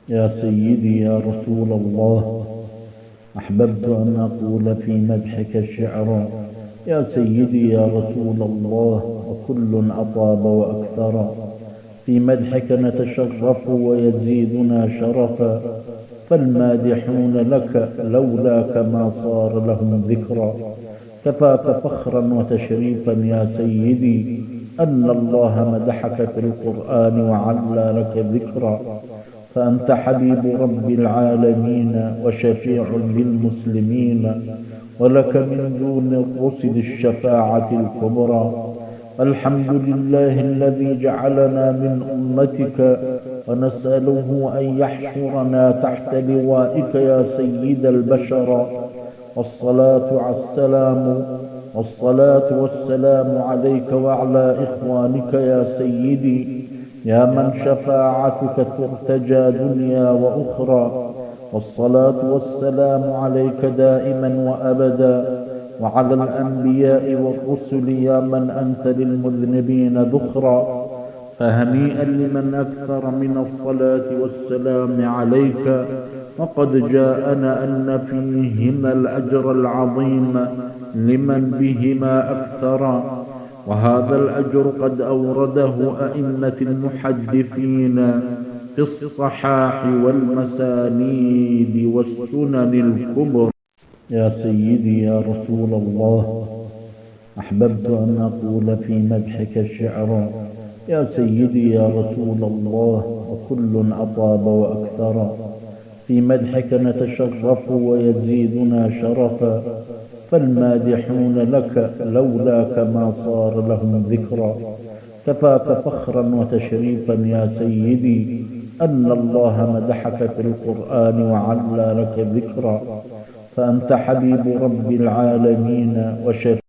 يا سيدي يا رسول الله، أحببت أن أقول في مدحك شعرا. يا سيدي يا رسول الله، وكل أطاب وأكثر. في مدحك نتشرف ويزيدنا شرفا، فالمادحون لك لولاك ما صار لهم ذكرا. كفاك فخرا وتشريفا يا سيدي أن الله مدحك في القرآن وعلى لك ذكرا، فأنت حبيب رب العالمين وشفيع للمسلمين، ولك من دون الرسل الشفاعة الكبرى. الحمد لله الذي جعلنا من أمتك، ونسأله أن يحشرنا تحت لوائك يا سيد البشر. والصلاة والسلام عليك وعلى إخوانك يا سيدي، يا من شفاعتك ترتجى دنيا وأخرى. والصلاة والسلام عليك دائما وأبدا، وعلى الأنبياء والرسل يا من أنت للمذنبين ذخرا. فهنيئا لمن أكثر من الصلاة والسلام عليك، وقد جاءنا أن فيهما الأجر العظيم لمن بهما أكثر. وهذا الأجر قد أورده أئمة المحدثين في الصحاح والمسانيد والسنن الكبرى. يا سيدي يا رسول الله، أحببت أن أقول في مدحك شعرا. يا سيدي يا رسول الله، وكل أطاب وأكثر. في مدحك نتشرف ويزيدنا شرفا، فالمادحون لك لولاك ما صار لهم ذكرا. كفاك فخرا وتشريفا يا سيدي أن الله مدحك في القرآن وعلى لك ذكرا، فأنت حبيب رب العالمين وشفيع